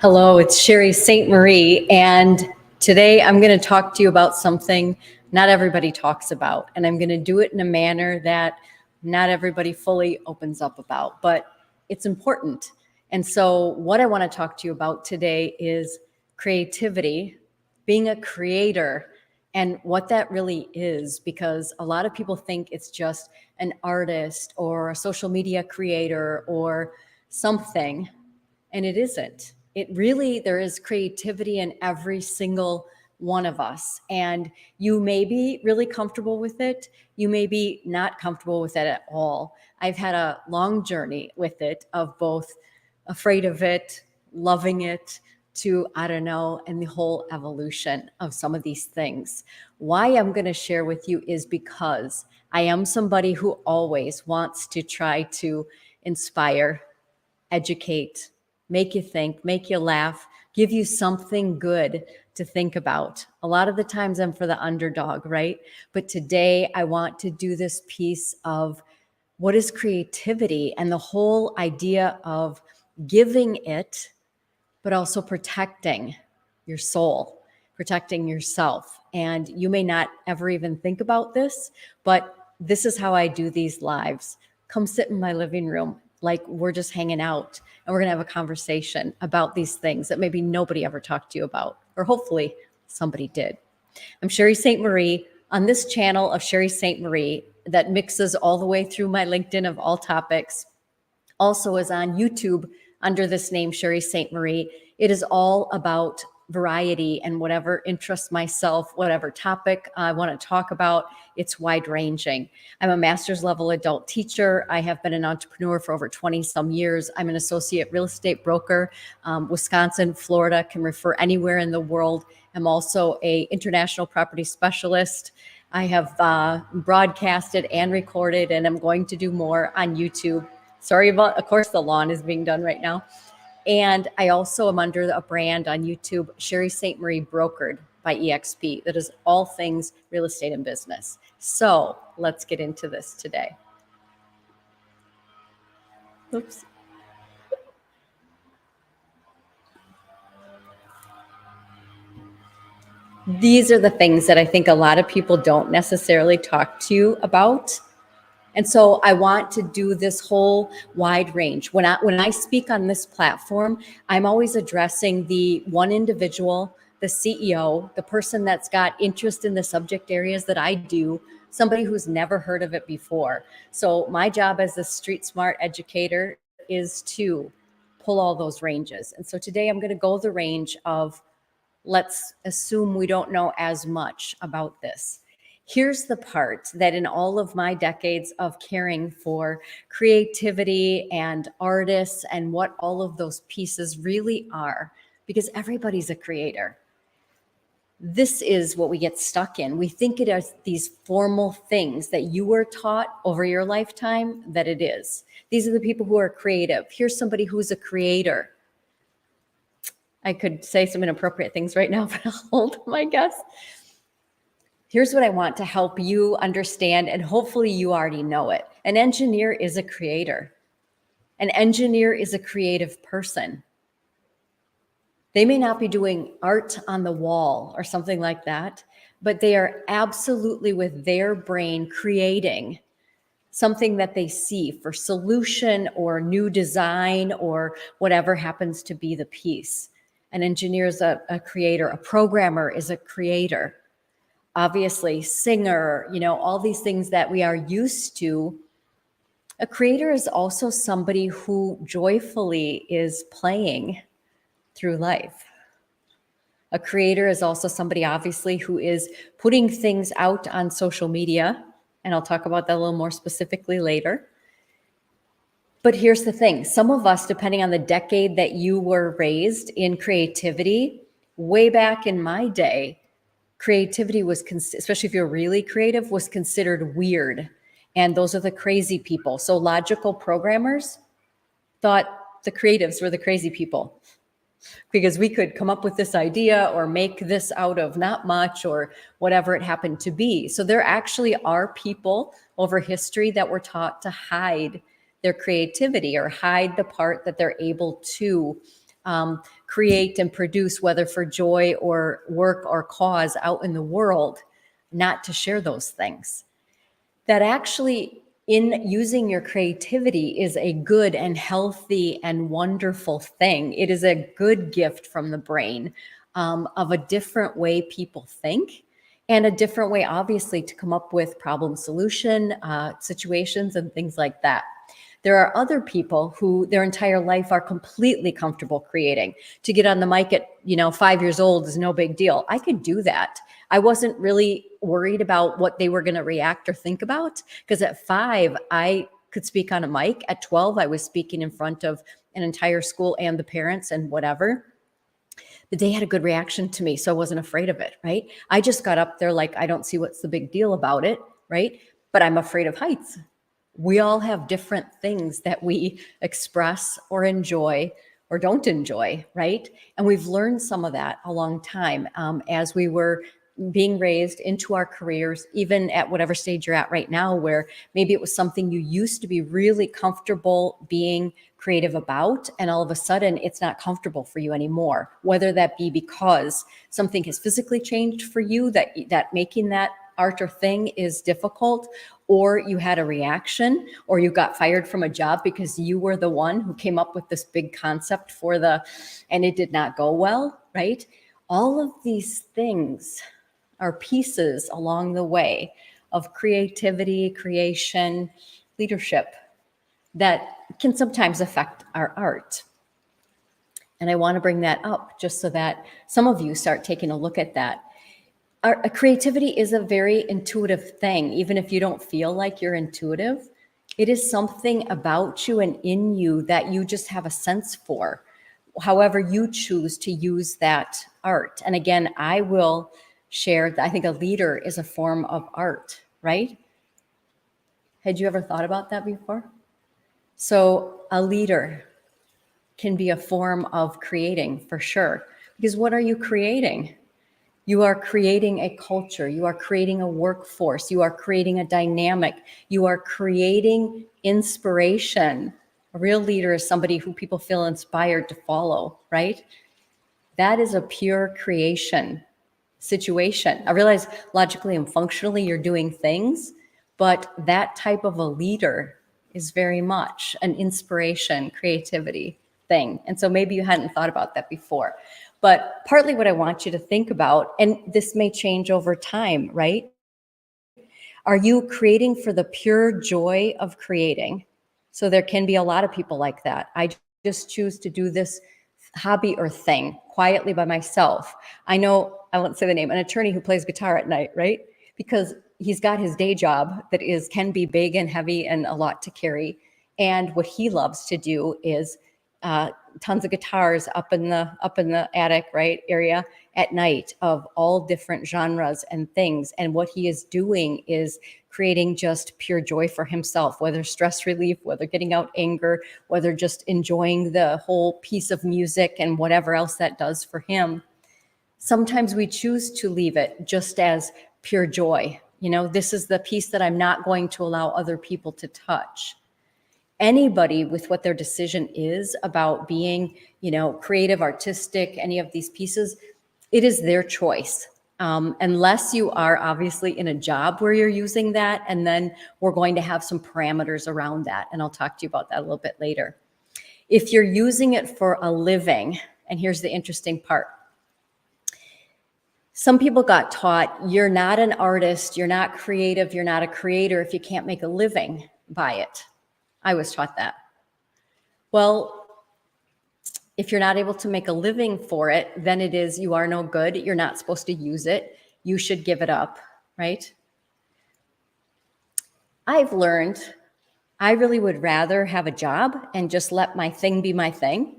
Hello, it's Sherry St. Marie, and today I'm going to talk to you about something not everybody talks about, and I'm going to do it in a manner that not everybody fully opens up about, but it's important. And so what I want to talk to you about today is creativity, being a creator, and what that really is, because a lot of people think it's just an artist or a social media creator or something, and it isn't. There is creativity in every single one of us. And you may be really comfortable with it. You may be not comfortable with it at all. I've had a long journey with it of both afraid of it, loving it, to, I don't know, and the whole evolution of some of these things. Why I'm going to share with you is because I am somebody who always wants to try to inspire, educate, make you think, make you laugh, give you something good to think about. A lot of the times I'm for the underdog, right? But today I want to do this piece of what is creativity and the whole idea of giving it, but also protecting your soul, protecting yourself. And you may not ever even think about this, but this is how I do these lives. Come sit in my living room like we're just hanging out, and we're going to have a conversation about these things that maybe nobody ever talked to you about, or hopefully somebody did. I'm Sherry St. Marie on this channel of Sherry St. Marie that mixes all the way through my LinkedIn of all topics. Also is on YouTube under this name, Sherry St. Marie. It is all about variety and whatever interests myself, whatever topic I want to talk about. It's wide ranging. I'm a master's level adult teacher. I have been an entrepreneur for over 20 some years. I'm an associate real estate broker. Wisconsin, Florida, can refer anywhere in the world. I'm also a international property specialist. I have broadcasted and recorded, and I'm going to do more on YouTube. Sorry about, of course, the lawn is being done right now. And I also am under a brand on YouTube, Sherry St. Marie Brokered by EXP. That is all things real estate and business. So let's get into this today. Oops. These are the things that I think a lot of people don't necessarily talk to you about. And so I want to do this whole wide range. When I speak on this platform, I'm always addressing the one individual, the CEO, the person that's got interest in the subject areas that I do, somebody who's never heard of it before. So my job as a street smart educator is to pull all those ranges. And so today I'm going to go the range of, let's assume we don't know as much about this. Here's the part that in all of my decades of caring for creativity and artists and what all of those pieces really are, because everybody's a creator. This is what we get stuck in. We think it as these formal things that you were taught over your lifetime that it is. These are the people who are creative. Here's somebody who's a creator. I could say some inappropriate things right now, but I'll hold them, I guess. Here's what I want to help you understand, and hopefully you already know it. An engineer is a creator. An engineer is a creative person. They may not be doing art on the wall or something like that, but they are absolutely with their brain creating something that they see for solution or new design or whatever happens to be the piece. An engineer is a creator. A programmer is a creator. Obviously, singer, all these things that we are used to. A creator is also somebody who joyfully is playing through life. A creator is also somebody, obviously, who is putting things out on social media, and I'll talk about that a little more specifically later. But here's the thing. Some of us, depending on the decade that you were raised in creativity, way back in my day, creativity was, especially if you're really creative, was considered weird. And those are the crazy people. So logical programmers thought the creatives were the crazy people because we could come up with this idea or make this out of not much or whatever it happened to be. So there actually are people over history that were taught to hide their creativity or hide the part that they're able to create and produce, whether for joy or work or cause out in the world, not to share those things. That actually, in using your creativity, is a good and healthy and wonderful thing. It is a good gift from the brain, of a different way people think, and a different way, obviously, to come up with problem solution situations and things like that. There are other people who their entire life are completely comfortable creating. To get on the mic at 5 years old is no big deal. I could do that. I wasn't really worried about what they were going to react or think about, because at 5 I could speak on a mic. At 12 I was speaking in front of an entire school and the parents and whatever. But they had a good reaction to me, so I wasn't afraid of it, right? I just got up there like, I don't see what's the big deal about it, right? But I'm afraid of heights. We all have different things that we express or enjoy or don't enjoy, right? And we've learned some of that a long time as we were being raised into our careers, even at whatever stage you're at right now, where maybe it was something you used to be really comfortable being creative about, and all of a sudden it's not comfortable for you anymore, whether that be because something has physically changed for you, that making that art or thing is difficult, or you had a reaction, or you got fired from a job because you were the one who came up with this big concept and it did not go well, right? All of these things are pieces along the way of creativity, creation, leadership that can sometimes affect our art. And I want to bring that up just so that some of you start taking a look at that. Our creativity is a very intuitive thing. Even if you don't feel like you're intuitive, it is something about you and in you that you just have a sense for, however you choose to use that art. And again, I will share that I think a leader is a form of art, right? Had you ever thought about that before? So a leader can be a form of creating, for sure. Because what are you creating? You are creating a culture. You are creating a workforce. You are creating a dynamic. You are creating inspiration. A real leader is somebody who people feel inspired to follow, right? That is a pure creation situation. I realize logically and functionally you're doing things, but that type of a leader is very much an inspiration, creativity thing. And so maybe you hadn't thought about that before. But partly what I want you to think about, and this may change over time, right? Are you creating for the pure joy of creating? So there can be a lot of people like that. I just choose to do this hobby or thing quietly by myself. I know, I won't say the name, an attorney who plays guitar at night, right? Because he's got his day job that can be big and heavy and a lot to carry. And what he loves to do is tons of guitars up in the attic, right, area at night of all different genres and things. And what he is doing is creating just pure joy for himself, whether stress relief, whether getting out anger, whether just enjoying the whole piece of music and whatever else that does for him. Sometimes we choose to leave it just as pure joy. This is the piece that I'm not going to allow other people to touch. Anybody with what their decision is about being, creative, artistic, any of these pieces, it is their choice. Unless you are obviously in a job where you're using that, and then we're going to have some parameters around that. And I'll talk to you about that a little bit later. If you're using it for a living, and here's the interesting part. Some people got taught, you're not an artist, you're not creative, you're not a creator if you can't make a living by it. I was taught that. Well, if you're not able to make a living for it, then it is, you are no good. You're not supposed to use it. You should give it up, right? I've learned I really would rather have a job and just let my thing be my thing.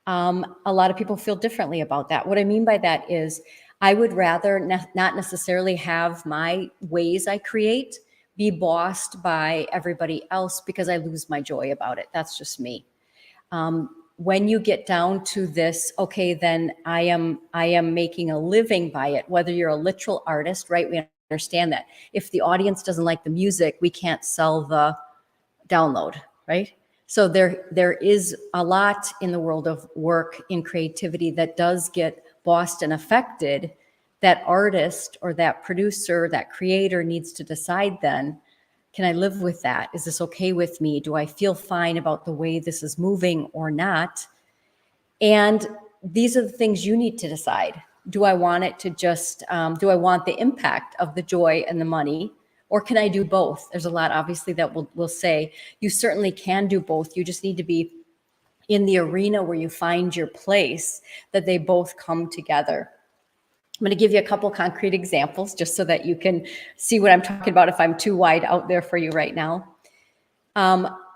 A lot of people feel differently about that. What I mean by that is I would rather not necessarily have my ways I create be bossed by everybody else because I lose my joy about it. That's just me. When you get down to this, okay, then I am making a living by it, whether you're a literal artist, right? We understand that. If the audience doesn't like the music, we can't sell the download, right? So there is a lot in the world of work in creativity that does get bossed and affected, that artist or that producer, that creator needs to decide then, can I live with that? Is this okay with me? Do I feel fine about the way this is moving or not? And these are the things you need to decide. Do I want it to just, do I want the impact of the joy and the money? Or can I do both? There's a lot, obviously, that will say you certainly can do both. You just need to be in the arena where you find your place, that they both come together. I'm going to give you a couple concrete examples just so that you can see what I'm talking about if I'm too wide out there for you right now.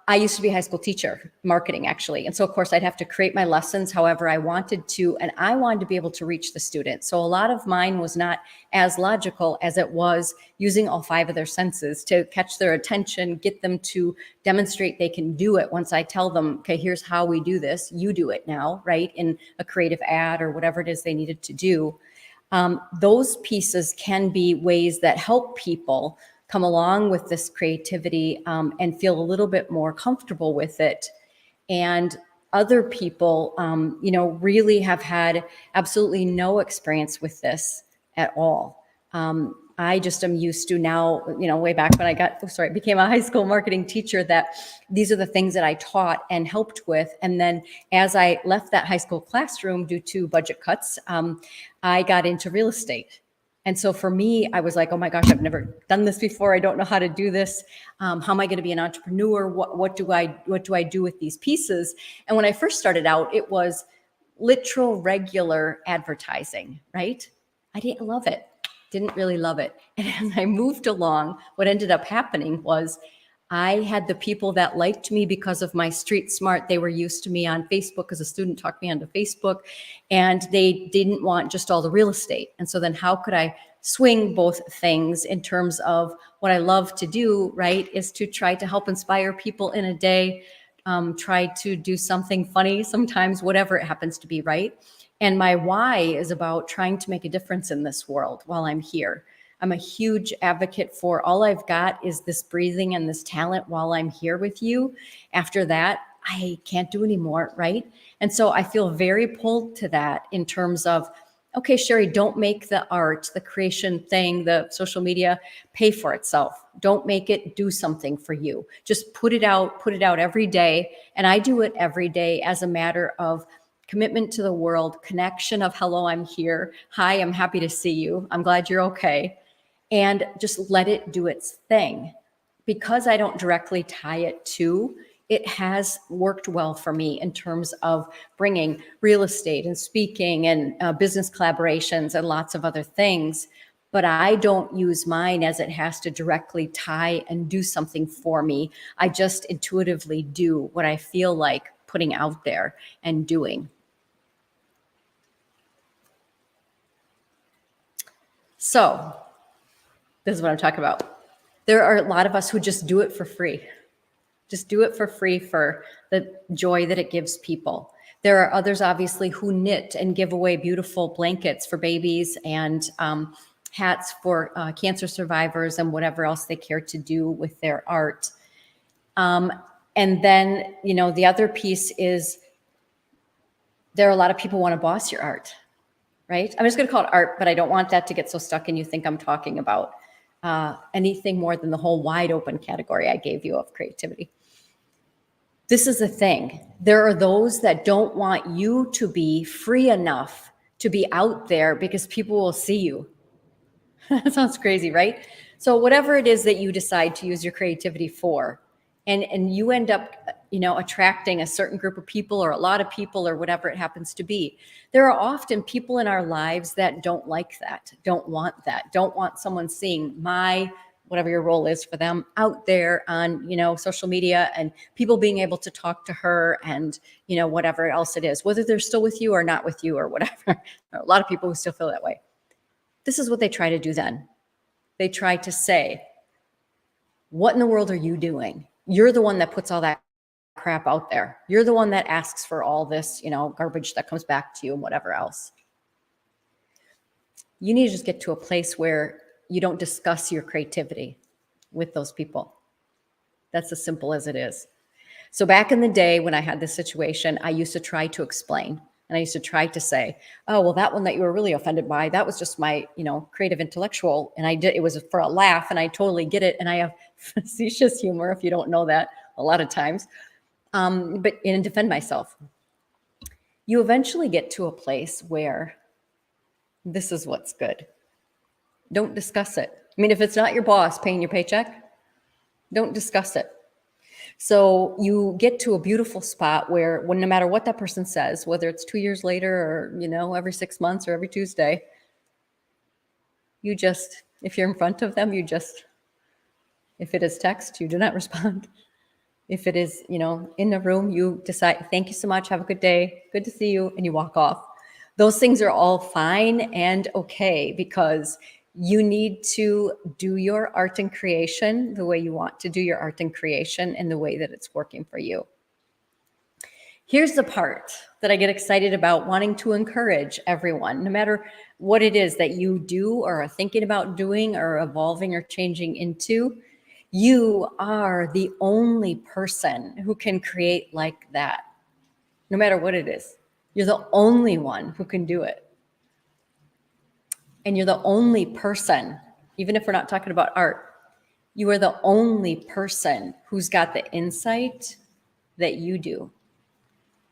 I used to be a high school teacher, marketing actually. And so of course I'd have to create my lessons however I wanted to, and I wanted to be able to reach the students. So a lot of mine was not as logical as it was using all 5 of their senses to catch their attention, get them to demonstrate they can do it. Once I tell them, okay, here's how we do this, you do it now, right? In a creative ad or whatever it is they needed to do. Those pieces can be ways that help people come along with this creativity and feel a little bit more comfortable with it. And other people, really have had absolutely no experience with this at all. I just am used to now, way back when I became a high school marketing teacher, that these are the things that I taught and helped with. And then as I left that high school classroom due to budget cuts, I got into real estate. And so for me, I was like, oh my gosh, I've never done this before. I don't know how to do this. How am I going to be an entrepreneur? What do I do with these pieces? And when I first started out, it was literal regular advertising, right? I didn't love it. Didn't really love it. And as I moved along, what ended up happening was I had the people that liked me because of my street smart. They were used to me on Facebook as a student, talked me onto Facebook, and they didn't want just all the real estate. And so then how could I swing both things in terms of what I love to do, right, is to try to help inspire people in a day, try to do something funny sometimes, whatever it happens to be, right? And my why is about trying to make a difference in this world while I'm here. I'm a huge advocate for all I've got is this breathing and this talent while I'm here with you. After that, I can't do anymore, right? And so I feel very pulled to that in terms of, okay, Sherry, don't make the art, the creation thing, the social media pay for itself. Don't make it do something for you. Just put it out every day. And I do it every day as a matter of commitment to the world, connection of hello, I'm here. Hi, I'm happy to see you. I'm glad you're okay. And just let it do its thing. Because I don't directly tie it to, it has worked well for me in terms of bringing real estate and speaking and business collaborations and lots of other things. But I don't use mine as it has to directly tie and do something for me. I just intuitively do what I feel like putting out there and doing. So this is what I'm talking about. There are a lot of us who just do it for free. Just do it for free for the joy that it gives people. There are others, obviously, who knit and give away beautiful blankets for babies and hats for cancer survivors and whatever else they care to do with their art. And then, the other piece is there are a lot of people who want to boss your art, right? I'm just going to call it art, but I don't want that to get so stuck and you think I'm talking about anything more than the whole wide open category I gave you of creativity. This is the thing. There are those that don't want you to be free enough to be out there because people will see you. That sounds crazy, right? So whatever it is that you decide to use your creativity for, and you end up, attracting a certain group of people or a lot of people or whatever it happens to be. There are often people in our lives that don't like that, don't want that, don't want someone seeing whatever your role is for them out there on, social media and people being able to talk to her and, whatever else it is, whether they're still with you or not with you or whatever. A lot of people who still feel that way. This is what they try to do then. They try to say, what in the world are you doing? You're the one that puts all that crap out there. You're the one that asks for all this, garbage that comes back to you and whatever else. You need to just get to a place where you don't discuss your creativity with those people. That's as simple as it is. So back in the day when I had this situation, I used to try to explain. And I used to try to say, oh, well, that one that you were really offended by, that was just my, creative intellectual. And it was for a laugh, and I totally get it. And I have facetious humor, if you don't know that, a lot of times. And defend myself. You eventually get to a place where this is what's good. Don't discuss it. I mean, if it's not your boss paying your paycheck, don't discuss it. So you get to a beautiful spot where no matter what that person says, whether it's 2 years later or, every 6 months or every Tuesday, if you're in front of them, if it is text, you do not respond. If it is, in the room, you decide, thank you so much, have a good day, good to see you, and you walk off. Those things are all fine and okay, because you need to do your art and creation the way you want to do your art and creation and the way that it's working for you. Here's the part that I get excited about, wanting to encourage everyone, no matter what it is that you do or are thinking about doing or evolving or changing into. You are the only person who can create like that, no matter what it is. You're the only one who can do it. And you're the only person, even if we're not talking about art, you are the only person who's got the insight that you do.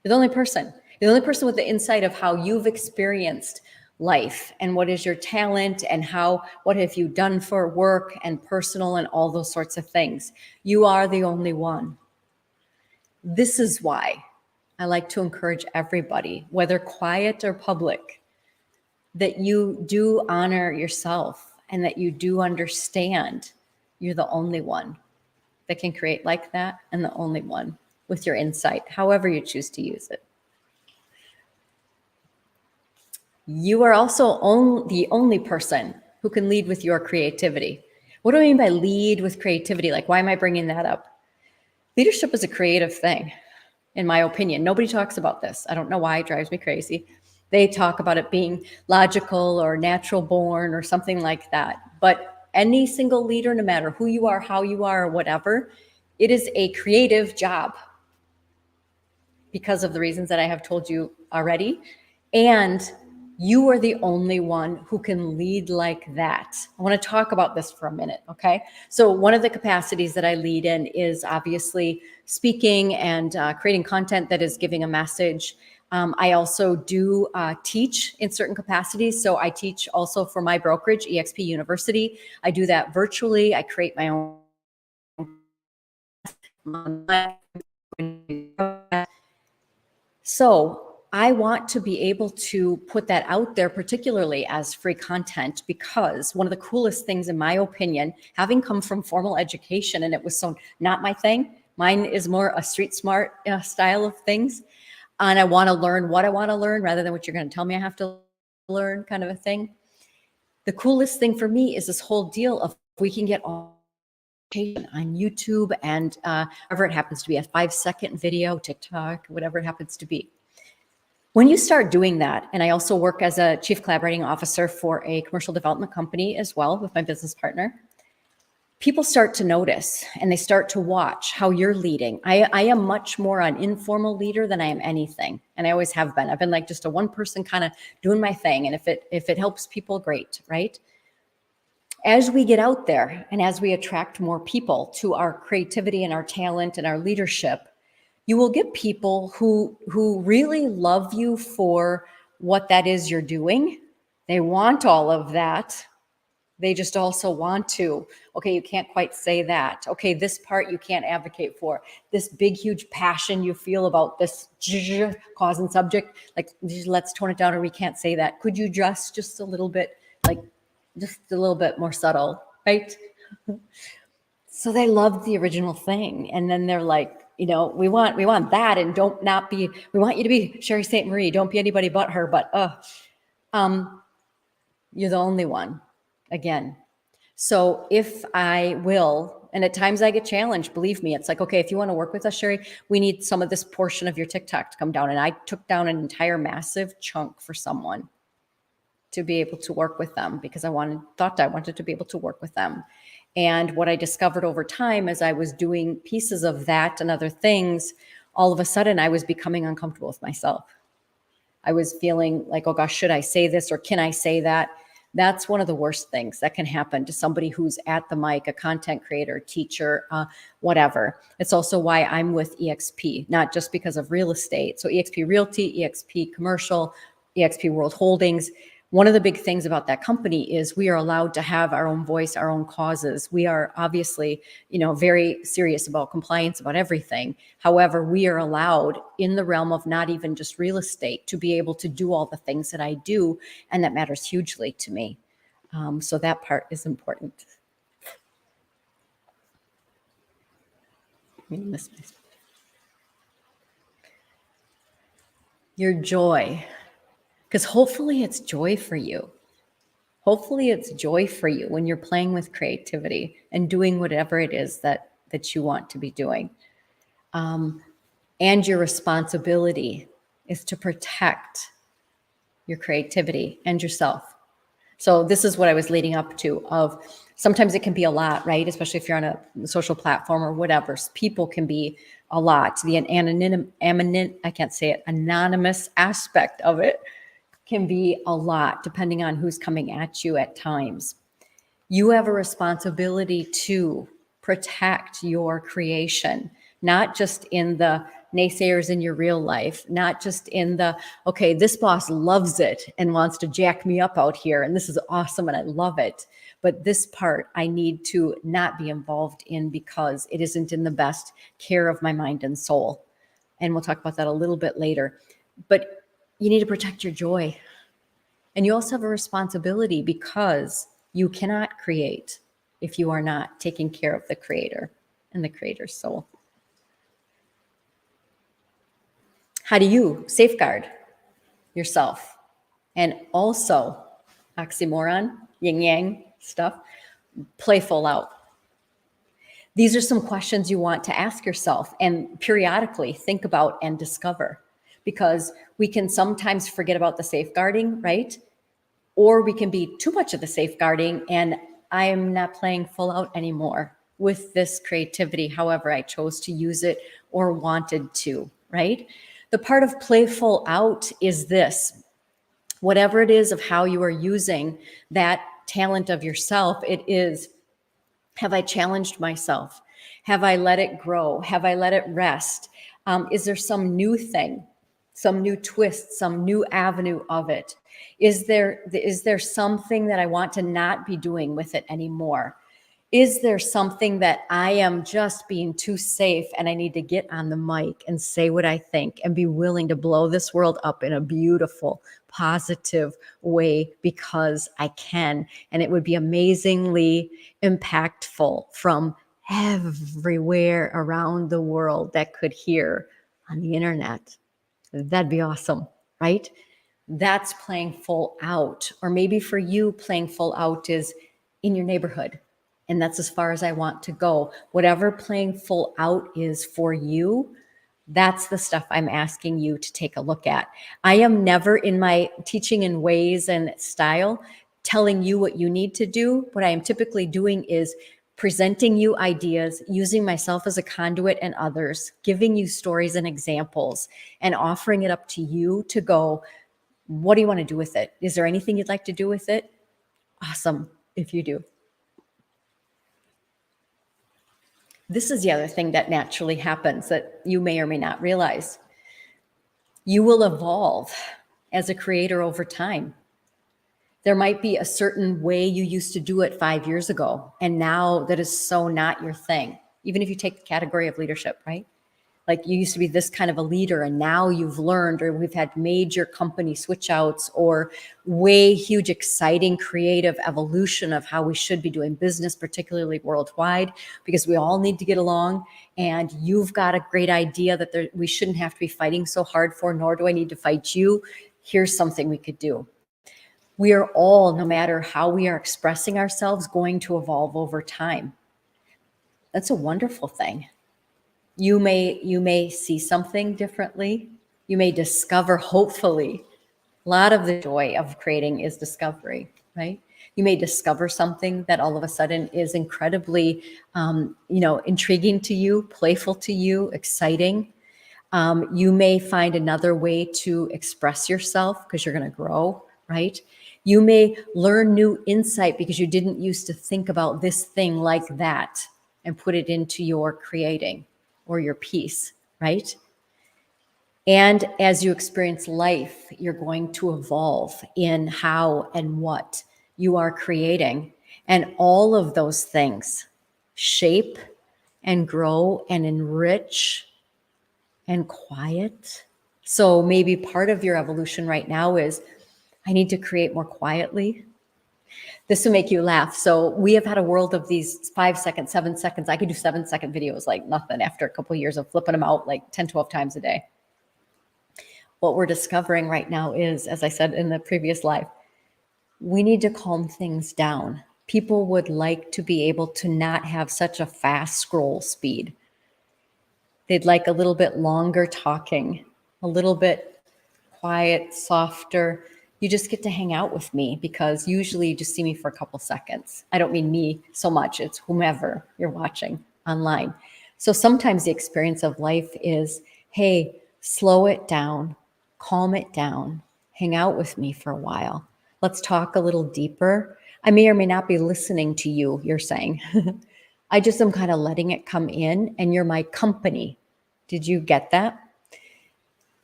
You're the only person. You're the only person with the insight of how you've experienced life and what is your talent and what have you done for work and personal and all those sorts of things. You are the only one. This is why I like to encourage everybody, whether quiet or public, that you do honor yourself and that you do understand you're the only one that can create like that and the only one with your insight, however you choose to use it. You are also the only person who can lead with your creativity. What do I mean by lead with creativity? Like, why am I bringing that up? Leadership is a creative thing, in my opinion. Nobody talks about this. I don't know why, it drives me crazy. They talk about it being logical or natural born or something like that. But any single leader, no matter who you are, how you are, or whatever, it is a creative job because of the reasons that I have told you already. And you are the only one who can lead like that. I want to talk about this for a minute, okay? So one of the capacities that I lead in is obviously speaking and creating content that is giving a message. I also do teach in certain capacities. So I teach also for my brokerage, EXP University. I do that virtually. I create my own. So I want to be able to put that out there, particularly as free content, because one of the coolest things, in my opinion, having come from formal education, and it was so not my thing, mine is more a street smart style of things. And I want to learn what I want to learn rather than what you're going to tell me I have to learn, kind of a thing. The coolest thing for me is this whole deal of we can get all on YouTube and whatever it happens to be, a 5-second video, TikTok, whatever it happens to be. When you start doing that, and I also work as a chief collaborating officer for a commercial development company as well with my business partner, people start to notice and they start to watch how you're leading. I am much more an informal leader than I am anything. And I always have been. I've been like just a one person kind of doing my thing. And if it helps people, great, right? As we get out there and as we attract more people to our creativity and our talent and our leadership, you will get people who really love you for what that is you're doing. They want all of that. They just also want to, okay, you can't quite say that. Okay, this part you can't advocate for. This big, huge passion you feel about this cause and subject, like, let's tone it down, or we can't say that. Could you just a little bit, like, just a little bit more subtle, right? So they love the original thing. And then they're like, we want that, and we want you to be Sherry St. Marie. Don't be anybody but her, but you're the only one, again. So if I will, and at times I get challenged, believe me, it's like, okay, if you want to work with us, Sherry, we need some of this portion of your TikTok to come down. And I took down an entire massive chunk for someone to be able to work with them, because I wanted to be able to work with them. And what I discovered over time as I was doing pieces of that and other things, all of a sudden I was becoming uncomfortable with myself. I was feeling like, oh gosh, should I say this or can I say that? That's one of the worst things that can happen to somebody who's at the mic, a content creator, teacher, whatever. It's also why I'm with EXP, not just because of real estate. So EXP Realty, EXP Commercial, EXP World Holdings. One of the big things about that company is we are allowed to have our own voice, our own causes. We are obviously, very serious about compliance, about everything. However, we are allowed in the realm of not even just real estate to be able to do all the things that I do. And that matters hugely to me. So that part is important. Your joy, because hopefully it's joy for you. Hopefully it's joy for you when you're playing with creativity and doing whatever it is that you want to be doing. And your responsibility is to protect your creativity and yourself. So this is what I was leading up to of sometimes it can be a lot, right? Especially if you're on a social platform or whatever. People can be a lot. The anonymous aspect of it can be a lot depending on who's coming at you at times. You have a responsibility to protect your creation, not just in the naysayers in your real life, not just in the, okay, this boss loves it and wants to jack me up out here, and this is awesome and I love it. But this part I need to not be involved in because it isn't in the best care of my mind and soul. And we'll talk about that a little bit later. But you need to protect your joy. And you also have a responsibility because you cannot create if you are not taking care of the creator and the creator's soul. How do you safeguard yourself? And also, oxymoron, yin yang stuff, play full out. These are some questions you want to ask yourself and periodically think about and discover, because we can sometimes forget about the safeguarding, right? Or we can be too much of the safeguarding and I am not playing full out anymore with this creativity, however I chose to use it or wanted to, right? The part of playful out is this. Whatever it is of how you are using that talent of yourself, it is, have I challenged myself? Have I let it grow? Have I let it rest? Is there some new thing, some new twist, some new avenue of it? Is there something that I want to not be doing with it anymore? Is there something that I am just being too safe and I need to get on the mic and say what I think and be willing to blow this world up in a beautiful, positive way because I can? And it would be amazingly impactful from everywhere around the world that could hear on the internet. That'd be awesome, right? That's playing full out. Or maybe for you, playing full out is in your neighborhood. And that's as far as I want to go. Whatever playing full out is for you, that's the stuff I'm asking you to take a look at. I am never in my teaching in ways and style telling you what you need to do. What I am typically doing is presenting you ideas, using myself as a conduit and others, giving you stories and examples, and offering it up to you to go, what do you want to do with it? Is there anything you'd like to do with it? Awesome if you do. This is the other thing that naturally happens that you may or may not realize. You will evolve as a creator over time. There might be a certain way you used to do it 5 years ago, and now that is so not your thing. Even if you take the category of leadership, right? Like you used to be this kind of a leader and now you've learned, or we've had major company switch outs or way huge, exciting, creative evolution of how we should be doing business, particularly worldwide, because we all need to get along. And you've got a great idea that we shouldn't have to be fighting so hard for, nor do I need to fight you. Here's something we could do. We are all, no matter how we are expressing ourselves, going to evolve over time. That's a wonderful thing. You may see something differently. You may discover, hopefully, a lot of the joy of creating is discovery, right? You may discover something that all of a sudden is incredibly, intriguing to you, playful to you, exciting. You may find another way to express yourself because you're going to grow, right? You may learn new insight because you didn't used to think about this thing like that and put it into your creating or your piece, right? And as you experience life, you're going to evolve in how and what you are creating. And all of those things shape and grow and enrich and quiet. So maybe part of your evolution right now is I need to create more quietly. This will make you laugh. So we have had a world of these 5 seconds, 7 seconds. I could do 7-second videos like nothing after a couple of years of flipping them out like 10, 12 times a day. What we're discovering right now is, as I said in the previous live, we need to calm things down. People would like to be able to not have such a fast scroll speed. They'd like a little bit longer talking, a little bit quiet, softer. You just get to hang out with me because usually you just see me for a couple seconds. I don't mean me so much, it's whomever you're watching online. So sometimes the experience of life is, hey, slow it down, calm it down, hang out with me for a while. Let's talk a little deeper. I may or may not be listening to you, you're saying. I just am kind of letting it come in and you're my company. Did you get that?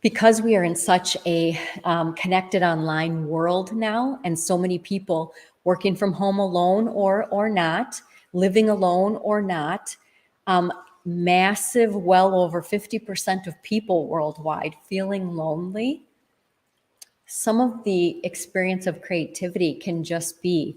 Because we are in such a connected online world now, and so many people working from home alone or not, living alone or not, massive, well over 50% of people worldwide feeling lonely. Some of the experience of creativity can just be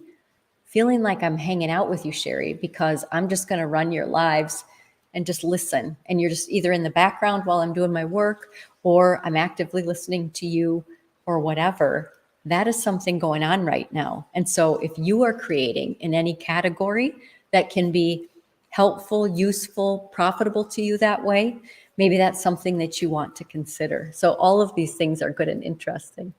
feeling like I'm hanging out with you, Sherry, because I'm just going to run your lives and just listen. And you're just either in the background while I'm doing my work, or I'm actively listening to you or whatever. That is something going on right now. And so if you are creating in any category that can be helpful, useful, profitable to you that way, maybe that's something that you want to consider. So all of these things are good and interesting.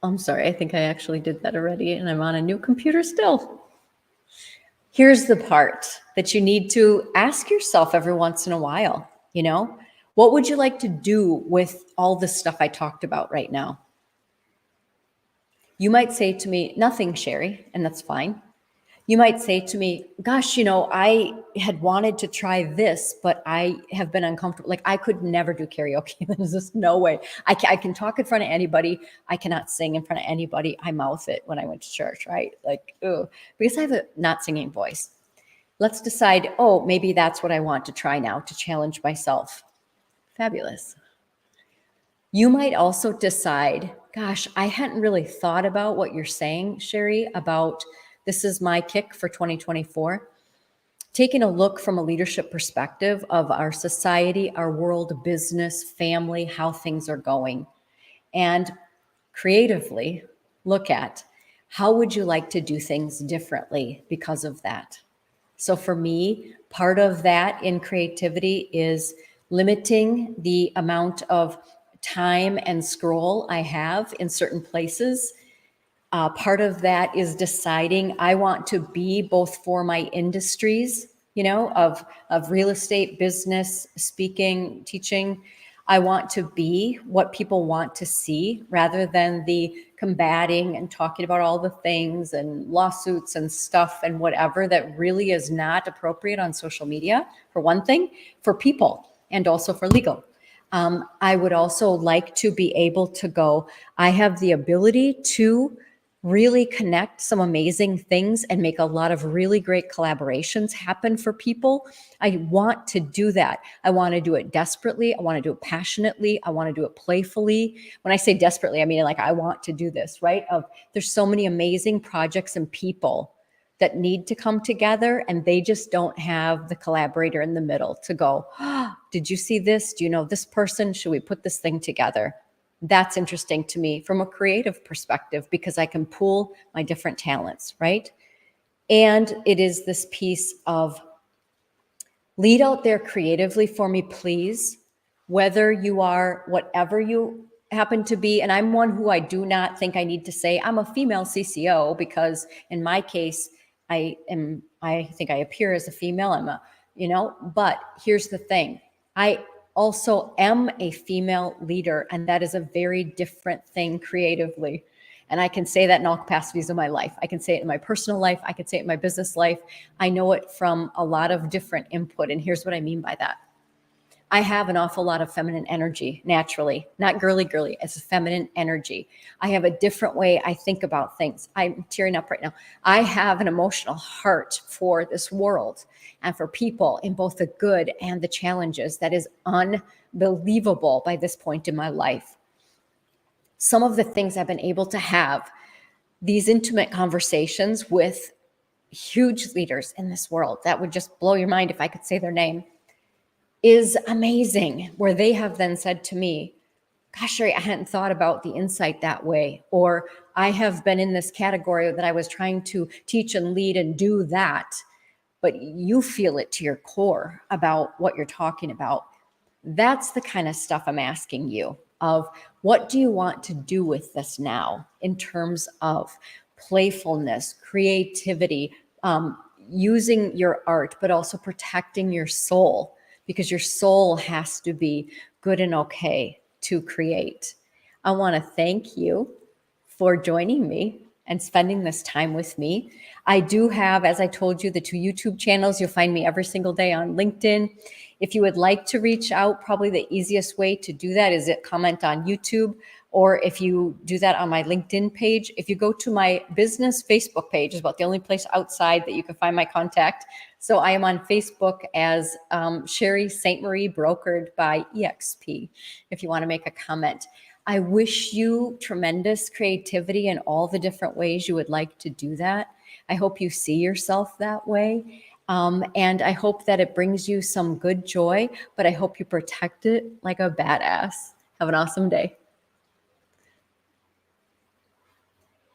I'm sorry, I think I actually did that already, and I'm on a new computer still. Here's the part that you need to ask yourself every once in a while, what would you like to do with all the stuff I talked about right now? You might say to me, nothing, Sherry, and that's fine. You might say to me, gosh, I had wanted to try this, but I have been uncomfortable. Like I could never do karaoke. There's just no way. I can talk in front of anybody. I cannot sing in front of anybody. I mouth it when I went to church, right? Like, ooh, because I have a not singing voice. Let's decide, maybe that's what I want to try now to challenge myself. Fabulous. You might also decide, gosh, I hadn't really thought about what you're saying, Sherry, about this is my kick for 2024. Taking a look from a leadership perspective of our society, our world, business, family, how things are going. And creatively look at how would you like to do things differently because of that? So for me, part of that in creativity is limiting the amount of time and scroll I have in certain places. Part of that is deciding I want to be both for my industries, of real estate, business, speaking, teaching. I want to be what people want to see rather than the combating and talking about all the things and lawsuits and stuff and whatever that really is not appropriate on social media, for one thing, for people and also for legal. I would also like to be able to go, I have the ability to really connect some amazing things and make a lot of really great collaborations happen for people. I want to do that. I want to do it desperately. I want to do it passionately. I want to do it playfully. When I say desperately, I mean like I want to do this, right? There's so many amazing projects and people that need to come together and they just don't have the collaborator in the middle to go, did you see this? Do you know this person? Should we put this thing together? That's interesting to me from a creative perspective because I can pool my different talents, right? And it is this piece of lead out there creatively for me, please, whether you are whatever you happen to be, and I'm one who I do not think I need to say I'm a female CCO, because in my case, I think I appear as a female. But here's the thing. I also am a female leader, and that is a very different thing creatively. And I can say that in all capacities of my life. I can say it in my personal life. I can say it in my business life. I know it from a lot of different input. And here's what I mean by that. I have an awful lot of feminine energy naturally, not girly, it's feminine energy. I have a different way I think about things. I'm tearing up right now. I have an emotional heart for this world and for people in both the good and the challenges that is unbelievable by this point in my life. Some of the things I've been able to have, these intimate conversations with huge leaders in this world, that would just blow your mind if I could say their name, is amazing, where they have then said to me, gosh, Sherry, I hadn't thought about the insight that way. Or I have been in this category that I was trying to teach and lead and do that, but you feel it to your core about what you're talking about. That's the kind of stuff I'm asking you of, what do you want to do with this now in terms of playfulness, creativity, using your art, but also protecting your soul, because your soul has to be good and okay to create. I want to thank you for joining me and spending this time with me. I do have, as I told you, the 2 YouTube channels. You'll find me every single day on LinkedIn. If you would like to reach out, probably the easiest way to do that is comment on YouTube, or if you do that on my LinkedIn page. If you go to my business Facebook page, is about the only place outside that you can find my contact. So I am on Facebook as Sherry St. Marie, brokered by EXP, if you want to make a comment. I wish you tremendous creativity in all the different ways you would like to do that. I hope you see yourself that way. And I hope that it brings you some good joy, but I hope you protect it like a badass. Have an awesome day.